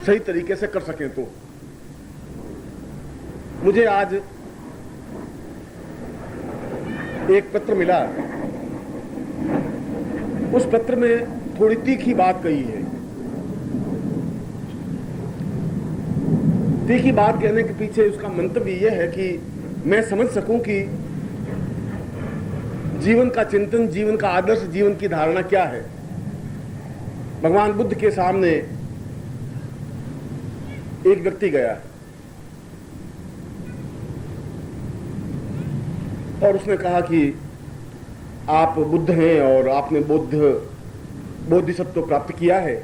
सही तरीके से कर सकें। तो मुझे आज एक पत्र मिला, उस पत्र में थोड़ी तीखी बात कही है। तीखी बात कहने के पीछे उसका मंतव्य यह है कि मैं समझ सकूं कि जीवन का चिंतन, जीवन का आदर्श, जीवन की धारणा क्या है। भगवान बुद्ध के सामने एक व्यक्ति गया और उसने कहा कि आप बुद्ध हैं और आपने बोधिसत्व प्राप्त किया है,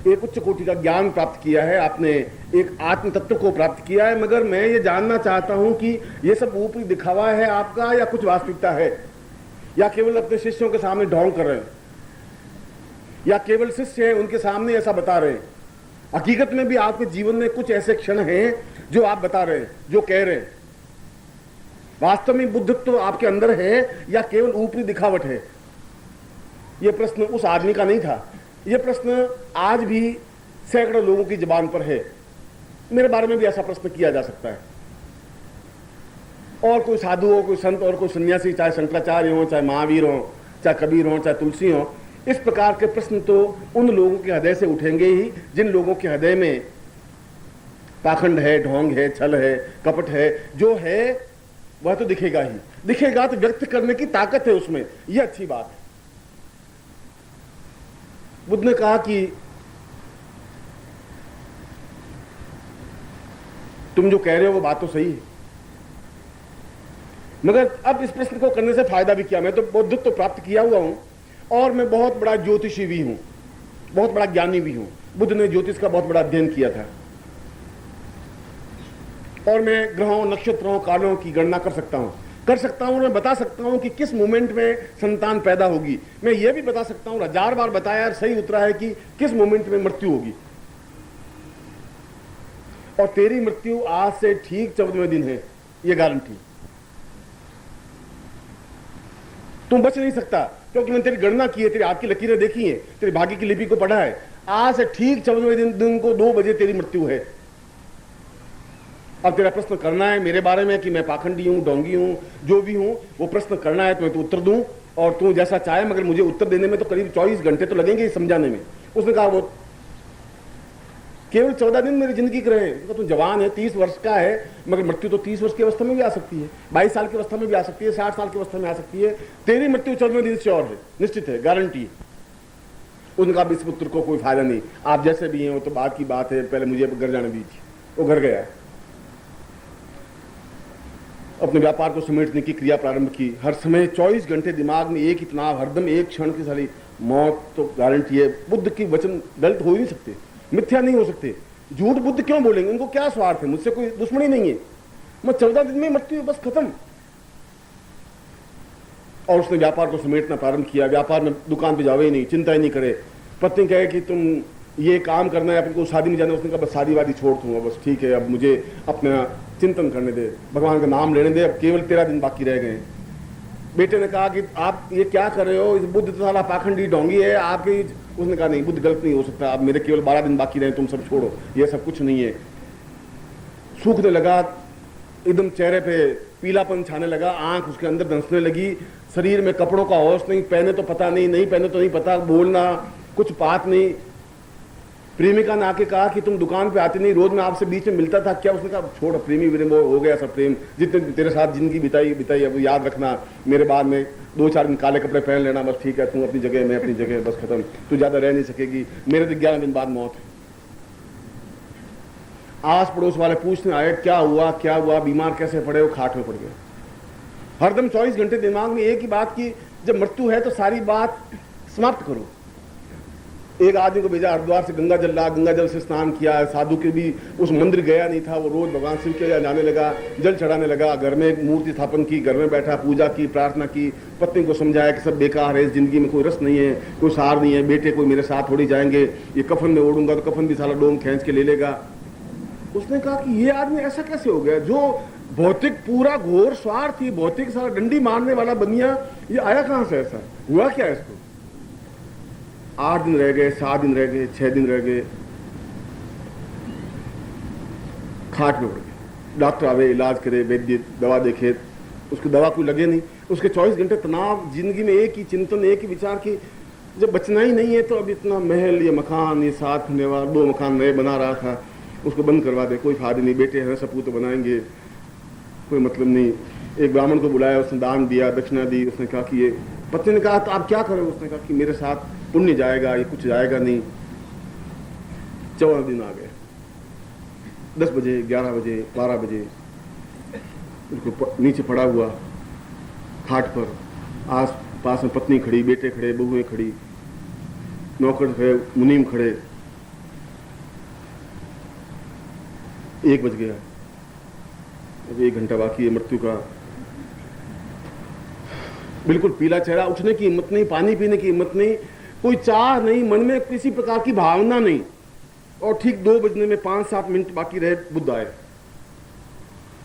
एक उच्च कोटि का ज्ञान प्राप्त किया है, आपने एक आत्म तत्व को प्राप्त किया है, मगर मैं ये जानना चाहता हूं कि ये सब ऊपरी दिखावा है आपका या कुछ वास्तविकता है, या केवल अपने शिष्यों के सामने ढोंग कर रहे हैं, या केवल शिष्य हैं उनके सामने ऐसा बता रहे हैं। हकीकत में भी आपके जीवन में कुछ ऐसे क्षण हैं जो आप बता रहे हैं, जो कह रहे हैं। वास्तव में बुद्धत्व आपके अंदर है या केवल ऊपरी दिखावट है? यह प्रश्न उस आदमी का नहीं था, यह प्रश्न आज भी सैकड़ों लोगों की जुबान पर है। मेरे बारे में भी ऐसा प्रश्न किया जा सकता है। और कोई साधु हो, कोई संत और कोई सन्यासी, चाहे शंकराचार्य हो, चाहे महावीर हो, चाहे कबीर हो, चाहे तुलसी हो, इस प्रकार के प्रश्न तो उन लोगों के हृदय से उठेंगे ही जिन लोगों के हृदय में पाखंड है, ढोंग है, छल है, कपट है। जो है वह तो दिखेगा ही, दिखेगा तो व्यक्त करने की ताकत है उसमें, यह अच्छी बात है। बुद्ध ने कहा कि तुम जो कह रहे हो वो बात तो सही है, मगर अब इस प्रश्न को करने से फायदा भी क्या? मैं तो बुद्धत्व तो प्राप्त किया हुआ हूं और मैं बहुत बड़ा ज्योतिषी भी हूं, बहुत बड़ा ज्ञानी भी हूं। बुद्ध ने ज्योतिष का बहुत बड़ा अध्ययन किया था और मैं ग्रहों, नक्षत्रों, कालों की गणना कर सकता हूं, मैं बता सकता हूं कि किस मोमेंट में संतान पैदा होगी। मैं यह भी बता सकता हूं, 1000 बार बताया, सही उतरा है कि किस मोमेंट में मृत्यु होगी। और तेरी मृत्यु आज से ठीक 14वें दिन है, यह गारंटी। तुम बच नहीं सकता, क्योंकि मैंने तेरी गणना की है, तेरी हाथ की लकीरें देखी है, तेरे भाग्य की लिपि को पढ़ा है। आज से ठीक 14वें दिन को 2 बजे तेरी मृत्यु है। अब तेरा प्रश्न करना है मेरे बारे में कि मैं पाखंडी हूं, ढोंगी हूं, जो भी हूं, वो प्रश्न करना है तो मैं तो उत्तर दूं, और तू जैसा चाहे, मगर मुझे उत्तर देने में तो करीब 24 घंटे तो लगेंगे समझाने में। उसने कहा वो केवल 14 दिन मेरी जिंदगी के रहे। तू जवान है, 30 वर्ष का है, मगर मृत्यु तो 30 वर्ष की अवस्था में भी आ सकती है, 22 साल की अवस्था में भी आ सकती है, 60 साल की अवस्था में आ सकती है। तेरी मृत्यु 14वें दिन श्योर है, निश्चित है, गारंटी है। उनका इस पुत्र को कोई फायदा नहीं, आप जैसे भी हैं वो तो बात की बात है, पहले मुझे घर जाने दीजिए। वो घर गया, अपने व्यापार को समेटने की क्रिया प्रारंभ की। हर समय 24 घंटे दिमाग में एक ही तनाव, हरदम एक क्षण की सारी मौत तो गारंटी है। बुद्ध की वचन गलत हो ही नहीं सकते, मिथ्या नहीं हो सकते। झूठ बुद्ध क्यों बोलेंगे? उनको क्या स्वार्थ है? मुझसे कोई दुश्मनी नहीं है। मैं 14 दिन में मृत्यु, बस खत्म। और उसने व्यापार को समेटना प्रारंभ किया। व्यापार में दुकान पे जावे ही नहीं, चिंता ही नहीं करे। पत्नी कहे कि तुम ये काम करना है, अपने को शादी में जाना। उसने कहा बस शादी वादी छोड़ दूंगा, बस ठीक है, अब मुझे अपना चिंतन करने दे, भगवान का नाम लेने दे, अब केवल 13 दिन बाकी रह गए। बेटे ने कहा कि आप ये क्या कर रहे हो, इस बुद्ध तो साला पाखंडी ढोंगी है आपकी। उसने कहा नहीं, बुद्ध गलत नहीं हो सकता, अब मेरे केवल 12 दिन बाकी रहे, तुम सब छोड़ो, ये सब कुछ नहीं है। सूखने लगा, एकदम चेहरे पे पीलापन छाने लगा, आंख उसके अंदर धंसने लगी, शरीर में कपड़ों का होश नहीं, पहने तो पता नहीं, नहीं पहने तो नहीं पता, बोलना कुछ बात नहीं। प्रेमिका ने आके कहा कि तुम दुकान पे आती नहीं, रोज मैं आपसे बीच में मिलता था क्या? उसने कहा छोड़, प्रेमी प्रेम हो गया सब प्रेम, जितने तेरे साथ जिंदगी बिताई अब याद रखना, मेरे बाद में 2-4 दिन काले कपड़े पहन लेना, बस ठीक है, तुम अपनी जगह, मैं अपनी जगह, बस खत्म, तू ज्यादा रह नहीं सकेगी, मेरे तो 11 दिन बाद मौत है। आस पड़ोस वाले पूछने आए क्या हुआ, बीमार कैसे पड़े? वो खाट में पड़ गए। हरदम 24 घंटे दिमाग में एक ही बात की, जब मृत्यु है तो सारी बात समाप्त करो। एक आदमी को भेजा हरिद्वार से गंगा जल ला, गंगा जल से स्नान किया। साधु के भी उस मंदिर गया नहीं था, वो रोज भगवान शिव के यहाँ जाने लगा, जल चढ़ाने लगा, घर में मूर्ति स्थापन की, घर में बैठा, पूजा की, प्रार्थना की। पत्नी को समझाया कि सब बेकार है, इस जिंदगी में कोई रस नहीं है, कोई सार नहीं है, बेटे कोई मेरे साथ थोड़ी जाएंगे, ये कफन में ओढ़ूंगा तो कफन भी साला डोम खींच के ले लेगा। उसने कहा कि ये आदमी ऐसा कैसे हो गया, जो भौतिक पूरा घोर स्वार्थी, भौतिक सारा डंडी मारने वाला बनिया, ये आया कहां से? ऐसा हुआ क्या इसको? 8 दिन रह गए, 7 दिन रह गए, 6 दिन रह गए, खाट में पड़ गया। डॉक्टर आवे, इलाज करे, वैद्य दवा देखे, उसको दवा कोई लगे नहीं। उसके 24 घंटे तनाव, जिंदगी में एक ही चिंतन, एक ही विचार की जब बचना ही नहीं है तो अब इतना महल, ये मकान, ये 7 होने वाला 2 मकान नए बना रहा था, उसको बंद करवा दे, कोई फायदा नहीं। बेटे हैं, सपूत तो बनाएंगे, कोई मतलब नहीं। एक ब्राह्मण को बुलाया, उसने दान दिया, दक्षिणा दी। उसने कहा कि ये, पत्नी ने कहा तो आप क्या करोगे? उसने कहा कि मेरे साथ पुण्य जाएगा, ये कुछ जाएगा नहीं। 14 दिन आ गए। 10 बजे, 11 बजे, 12 बजे उसको नीचे पड़ा हुआ खाट पर, आस पास में पत्नी खड़ी, बेटे खड़े, बहुएं खड़ी, नौकर खड़े, मुनीम खड़े। 1 बज गया, अब 1 घंटा बाकी है मृत्यु का। बिल्कुल पीला चेहरा, उठने की हिम्मत नहीं, पानी पीने की हिम्मत नहीं, कोई चाह नहीं, मन में किसी प्रकार की भावना नहीं। और ठीक 2 बजने में 5-7 मिनट बाकी रहे, बुद्ध आए।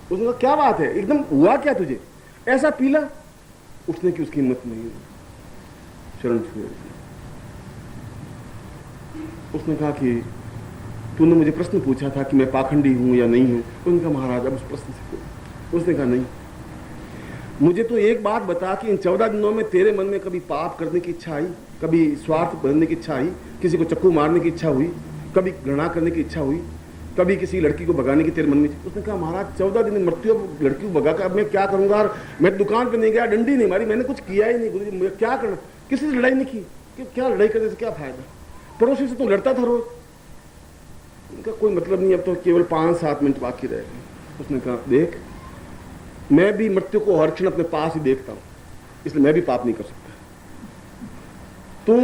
उसने कहा क्या बात है, एकदम हुआ क्या तुझे, ऐसा पीला? उठने की उसकी हिम्मत नहीं, शरण छुए। उसने कहा कि तूने मुझे प्रश्न पूछा था कि मैं पाखंडी हूं या नहीं हूं। उसने कहा महाराज अब उस प्रश्न से, उसने कहा नहीं, मुझे तो एक बात बता कि इन 14 दिनों में तेरे मन में कभी पाप करने की इच्छा आई, कभी स्वार्थ करने की इच्छा आई, किसी को चक्कू मारने की इच्छा हुई, कभी घृणा करने की इच्छा हुई, कभी किसी लड़की को भगाने की तेरे मन में? उसने कहा महाराज 14 दिन में मृत्यु, अब लड़की को भगा कर अब मैं क्या करूंगा? मैं दुकान पे नहीं गया, डंडी नहीं मारी, मैंने कुछ किया ही नहीं, गुरु जी क्या करना, किसी से लड़ाई नहीं की, कि क्या लड़ाई करने से क्या फायदा? पड़ोसी से तो लड़ता था रोज। उनका कोई मतलब नहीं, अब तो केवल 5-7 मिनट बाकी रह गए। उसने कहा देख, मैं भी मृत्यु को हर क्षण अपने पास ही देखता हूं, इसलिए मैं भी पाप नहीं कर सकता। तू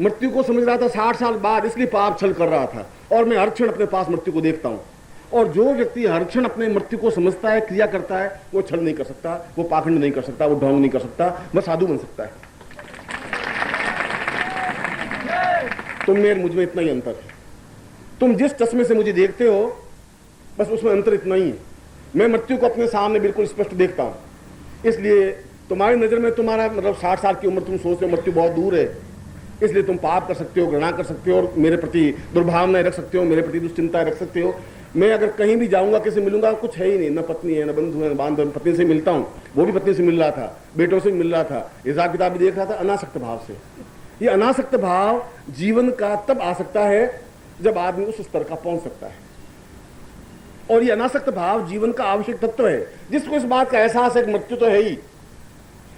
मृत्यु को समझ रहा था 60 साल बाद, इसलिए पाप छल कर रहा था, और मैं हर क्षण अपने पास मृत्यु को देखता हूं। और जो व्यक्ति हर क्षण अपने मृत्यु को समझता है, क्रिया करता है, वो छल नहीं कर सकता, वो पाखंड नहीं कर सकता, वो ढोंग नहीं कर सकता, वह साधु बन सकता है। तुम में मुझ में इतना ही अंतर है। तुम जिस चश्मे से मुझे देखते हो, बस उसमें अंतर इतना ही है। मैं मृत्यु को अपने सामने बिल्कुल स्पष्ट देखता हूं। इसलिए तुम्हारी नजर में तुम्हारा मतलब 60 साल की उम्र, तुम सोच रहे हो मृत्यु बहुत दूर है, इसलिए तुम पाप कर सकते हो, घृणा कर सकते हो, और मेरे प्रति दुर्भावनाएं रख सकते हो, मेरे प्रति दुश्चिंताएं रख सकते हो। मैं अगर कहीं भी जाऊंगा, किसी मिलूंगा, कुछ है ही नहीं, न पत्नी है, न बंधु है, न बांधव। पत्नी से मिलता हूं, वो भी पत्नी से मिल रहा था, बेटों से मिल रहा था, हिसाब किताब भी देख रहा था, अनासक्त भाव से। ये अनासक्त भाव जीवन का तब आ सकता है जब आदमी उस स्तर का पहुंच सकता है। और ये अनासक्त भाव जीवन का आवश्यक तत्व है। जिसको इस बात का एहसास है कि मृत्यु तो है ही,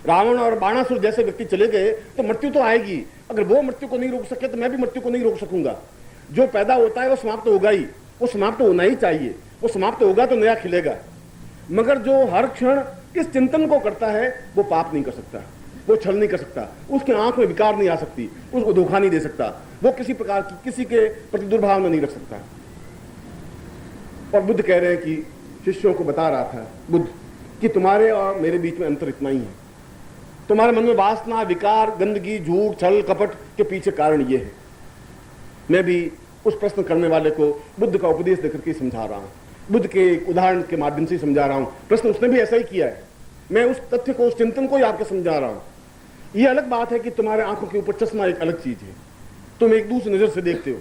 रावण और बाणासुर जैसे व्यक्ति चले गए तो मृत्यु तो आएगी, अगर वो मृत्यु को नहीं रोक सके तो मैं भी मृत्यु को नहीं रोक सकूंगा। जो पैदा होता है वो समाप्त होगा ही, वो समाप्त होना ही चाहिए, वो समाप्त होगा तो नया खिलेगा। मगर जो हर क्षण इस चिंतन को करता है वो पाप नहीं कर सकता, वो छल नहीं कर सकता, उसके आंख में विकार नहीं आ सकती, उसको धोखा नहीं दे सकता, वो किसी प्रकार की किसी के प्रति दुर्भावना नहीं रख सकता। और बुद्ध कह रहे हैं कि शिष्यों को बता रहा था बुद्ध कि तुम्हारे और मेरे बीच में अंतर इतना ही है। तुम्हारे मन में वासना, विकार, गंदगी, झूठ, छल, कपट के पीछे कारण ये है। मैं भी उस प्रश्न करने वाले को बुद्ध का उपदेश देकर के समझा रहा हूं, बुद्ध के उदाहरण के माध्यम से समझा रहा हूं। प्रश्न उसने भी ऐसा ही किया है, मैं उस तथ्य को, उस चिंतन को ही आपको समझा रहा हूं। यह अलग बात है कि तुम्हारे आंखों के ऊपर चश्मा एक अलग चीज है, तुम एक दूसरी नजर से देखते हो।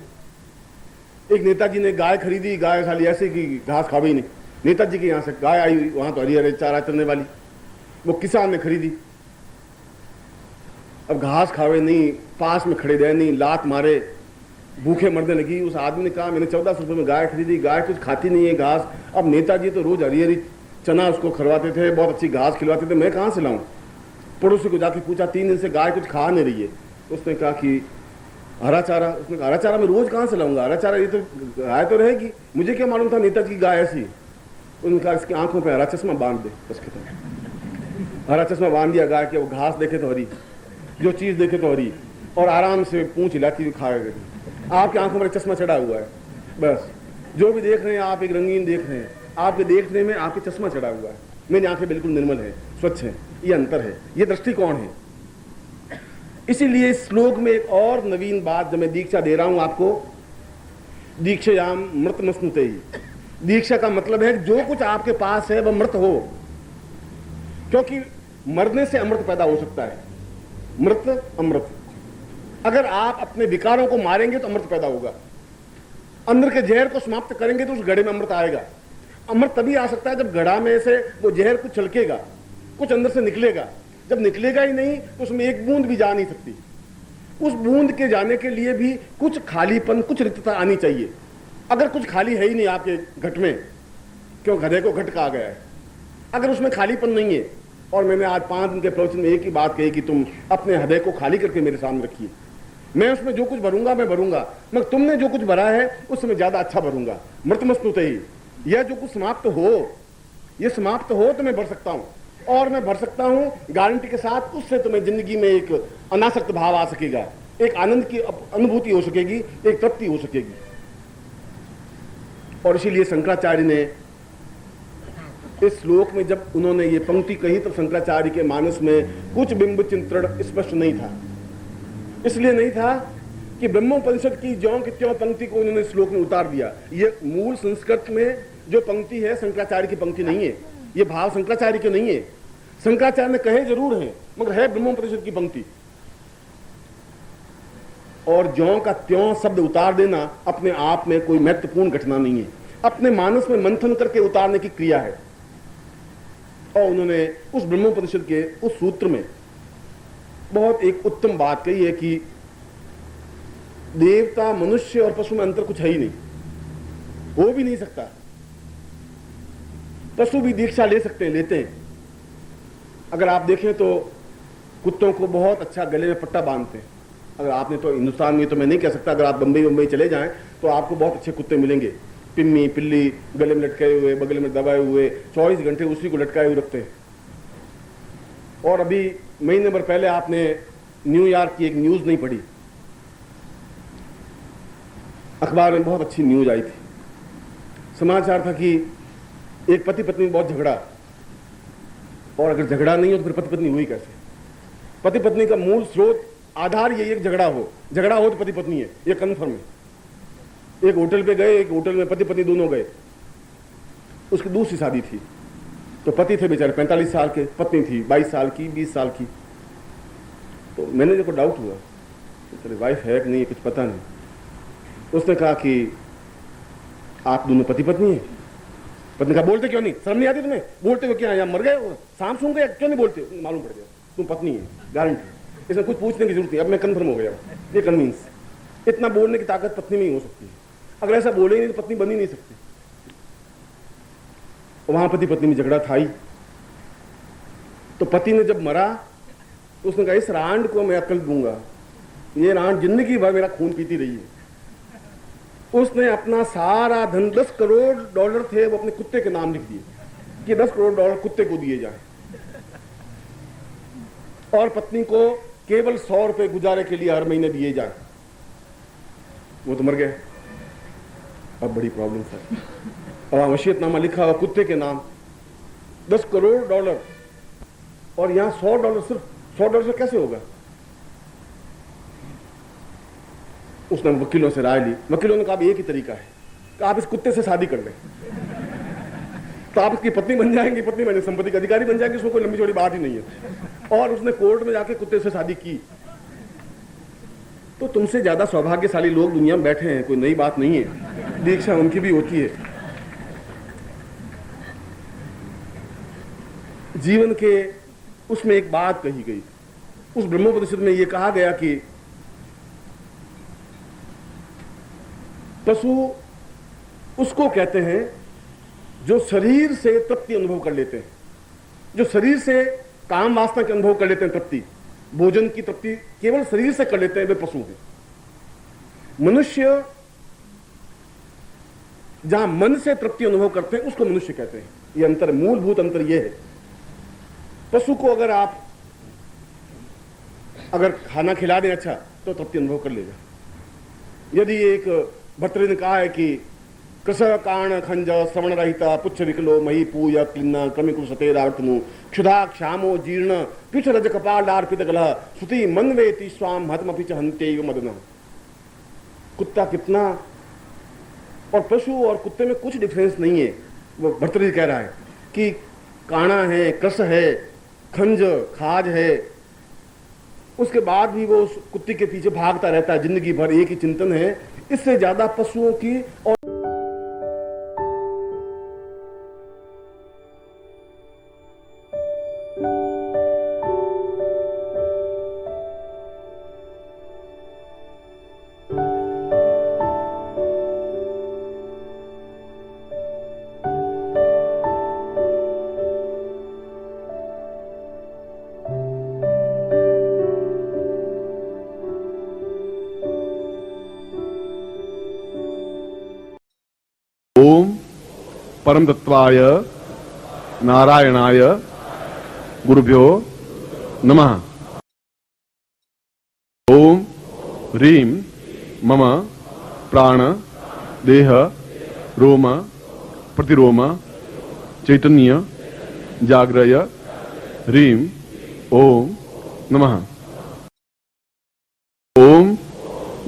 एक नेताजी ने गाय खरीदी, गाय खाली ऐसे कि घास खावे ही नहीं। नेताजी के यहां से गाय आई, वहां तो हरी हरे चारा चलने वाली, वो किसान ने खरीदी, अब घास खावे नहीं, पास में खड़े रहे नहीं, लात मारे, भूखे मरने लगी। उस आदमी ने कहा मैंने 1400 रुपये में गाय खरीदी, गाय कुछ खाती नहीं है घास। अब नेताजी तो रोज हरी हरी चना उसको खरवाते थे, बहुत अच्छी घास खिलवाते थे, मैं कहां से लाऊं? पड़ोसी को जाके पूछा, 3 दिन से गाय कुछ खा नहीं रही है। उसने कहा कि हरा चारा। उसने कहा हरा चारा मैं रोज कहां से लाऊंगा, हरा चारा ये तो गाय तो रहेगी, मुझे क्या मालूम था नेताजी की गाय ऐसी। उसने कहा इसकी आंखों पे हरा चश्मा बांध दे, बस खत्म। हरा चश्मा बांध दिया गाय के, वो घास देखे तो हरी, जो चीज देखे तो हरी, और आराम से पूंछ हिलाती हुई खाया गई। आपकी आंखों में चश्मा चढ़ा हुआ है, बस जो भी देख रहे हैं आप एक रंगीन देख रहे हैं, आपके देखने में आपके चश्मा चढ़ा हुआ है। मेरी आंखें बिल्कुल निर्मल है, स्वच्छ है। ये अंतर है, ये दृष्टिकोण है। इसीलिए इस श्लोक में एक और नवीन बात, जब मैं दीक्षा दे रहा हूं आपको, दीक्षायाम मृतमस्नुते ही। दीक्षा का मतलब है जो कुछ आपके पास है वह मृत हो, क्योंकि मरने से अमृत पैदा हो सकता है। मृत अमृत, अगर आप अपने विकारों को मारेंगे तो अमृत पैदा होगा, अंदर के जहर को समाप्त करेंगे तो उस घड़े में अमृत आएगा। अमृत तभी आ सकता है जब घड़ा में से वो जहर कुछ छलकेगा, कुछ अंदर से निकलेगा। जब निकलेगा ही नहीं तो उसमें एक बूंद भी जा नहीं सकती। उस बूंद के जाने के लिए भी कुछ खालीपन, कुछ रिक्तता आनी चाहिए। अगर कुछ खाली है ही नहीं आपके घट में, क्यों गधे को घट कहा गया है, अगर उसमें खालीपन नहीं है, और मैंने आज 5 दिन के प्रवचन में एक ही बात कही कि तुम अपने हृदय को खाली करके मेरे सामने रखिए, मैं उसमें जो कुछ भरूंगा मैं भरूंगा, मगर तुमने जो कुछ भरा है उसमें ज्यादा अच्छा भरूंगा। मृतमस्तुते ही, यह जो कुछ समाप्त हो, यह समाप्त हो तो मैं भर सकता हूं, और मैं भर सकता हूं गारंटी के साथ। उससे तुम्हें जिंदगी में एक अनासक्त भाव आ सकेगा, एक आनंद की अनुभूति हो सकेगी, एक तृप्ति हो सकेगी। और इसीलिए शंकराचार्य ने इस श्लोक में जब उन्होंने ये पंक्ति कही तो शंकराचार्य के मानस में कुछ बिंब चिंतन स्पष्ट नहीं था। इसलिए नहीं था कि ब्रह्मोपनिषद की ज्यों की त्यों पंक्ति को उन्होंने श्लोक में उतार दिया। ये मूल संस्कृत में जो पंक्ति है शंकराचार्य की पंक्ति नहीं है, ये भाव शंकराचार्य के नहीं है। शंकराचार्य ने कहे जरूर हैं, मगर है ब्रह्मोपनिषद की पंक्ति। और ज्यों का त्यों शब्द उतार देना अपने आप में कोई महत्वपूर्ण घटना नहीं है, अपने मानस में मंथन करके उतारने की क्रिया है। और उन्होंने उस ब्रह्मोपनिषद के उस सूत्र में बहुत एक उत्तम बात कही है कि देवता, मनुष्य और पशु में अंतर कुछ है ही नहीं, हो भी नहीं सकता। पशु भी दीक्षा ले सकते हैं, लेते हैं। अगर आप देखें तो कुत्तों को बहुत अच्छा गले में पट्टा बांधते हैं। अगर आपने तो हिंदुस्तान में, तो मैं नहीं कह सकता, अगर आप बंबई चले जाएं तो आपको बहुत अच्छे कुत्ते मिलेंगे। पिम्मी, पिल्ली गले में लटकाए हुए, बगल में दबाए हुए, 24 घंटे उसी को लटकाए हुए रखते हैं। और अभी महीने भर पहले आपने न्यूयॉर्क की एक न्यूज नहीं पढ़ी, अखबार में बहुत अच्छी न्यूज आई थी। समाचार था कि एक पति पत्नी में बहुत झगड़ा, और अगर झगड़ा नहीं हो तो फिर पति पत्नी हुई कैसे? पति पत्नी का मूल स्रोत, आधार यही एक झगड़ा हो तो पति पत्नी है, ये कन्फर्म है। एक होटल पे गए, एक होटल में पति पत्नी दोनों गए, उसकी दूसरी शादी थी। तो पति थे बेचारे 45 साल के, पत्नी थी 22 साल की, 20 साल की। तो मैंने देखो डाउट हुआ, तेरी वाइफ है कि नहीं, कुछ पता नहीं। तो उसने कहा कि आप दोनों पति पत्नी हैं। पत्नी कहा बोलते क्यों नहीं, शर्म नहीं आती तुम्हें? बोलते हो क्या, या मर गए, सांप सूंघ गए, क्यों नहीं बोलते? मालूम पड़ गया तुम पत्नी है, गारंटी। इसमें कुछ पूछने की जरूरत नहीं, अब मैं कन्फर्म हो गया, ये कन्विंस। इतना बोलने की ताकत पत्नी में ही हो सकती है। अगर ऐसा बोले नहीं तो पत्नी बन ही नहीं सकती। वहां पति पत्नी में झगड़ा था ही। तो पति ने जब मरा तो उसने कहा इस रांड को मैं अकल दूंगा, ये रांड जिंदगी भर मेरा खून पीती रही है। उसने अपना सारा धन, $10 करोड़ थे, वो अपने कुत्ते के नाम लिख दिए कि $10 करोड़ कुत्ते को दिए जाए, और पत्नी को केवल ₹100 गुजारे के लिए हर महीने दिए जाए। वो तो मर गए। अब बड़ी प्रॉब्लम था। अब वसीयतनामा लिखा हुआ कुत्ते के नाम, $10 करोड़, और यहां $100, सिर्फ $100 से कैसे होगा? उसने वकीलों से राय ली। वकीलों ने कहा एक ही तरीका है कि आप इस कुत्ते से शादी कर लें, तो आप इसकी पत्नी बन जाएंगी, पत्नी बने संपत्ति का अधिकारी बन जाएंगे, उसमें कोई लंबी चौड़ी बात ही नहीं है। और उसने कोर्ट में जाके कुत्ते से शादी की। तो तुमसे ज्यादा सौभाग्यशाली लोग दुनिया में बैठे हैं, कोई नई बात नहीं है, दीक्षा उनकी भी होती है। जीवन के उसमें एक बात कही गई, उस ब्रह्मोपनिषद में यह कहा गया कि पशु उसको कहते हैं जो शरीर से तृप्ति अनुभव कर लेते हैं, जो शरीर से काम वासना के अनुभव कर लेते हैं, तृप्ति, भोजन की तृप्ति केवल शरीर से कर लेते हैं, वे पशु हैं। मनुष्य जहां मन से तृप्ति अनुभव करते हैं उसको मनुष्य कहते हैं। ये अंतर, मूलभूत अंतर यह है। पशु को अगर खाना खिला दें अच्छा तो तृप्ति अनुभव कर लेगा। यदि एक भर्तृ ने कहा है कि कृष काण खंज श्रवण रहिता पुच्छ विकलो मही पूय क्लिन्न क्रमिकुल सतेरावर्तनु क्षुधा क्षामो जीर्ण पीठ रज कपाल अर्पित गलह श्रुति मनवेति स्वाम हतमपि च हन्त्यैव मदन। कुत्ता कितना, और पशु और कुत्ते में कुछ डिफरेंस नहीं है। वो भर्तृ कह रहा है कि काणा है, कृष है, खंज खाज है, उसके बाद भी वो उस कुत्ते के पीछे भागता रहता है, जिंदगी भर एक ही चिंतन है। इससे ज्यादा पशुओं की और ओम परम तत्वाय नारायणाय गुरुभ्यो नमः। ओम ह्रीं मम प्राण देह रोम प्रतिरोम चैतन्य जाग्रय ह्रीं ओम नमः। ओम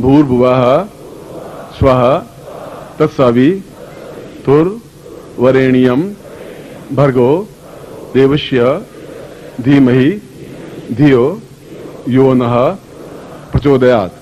भूर्भुवः स्वः तत्सवितुर्वरेण्यं भर्गो देवस्य धीमहि धियो यो नः प्रचोदयात्।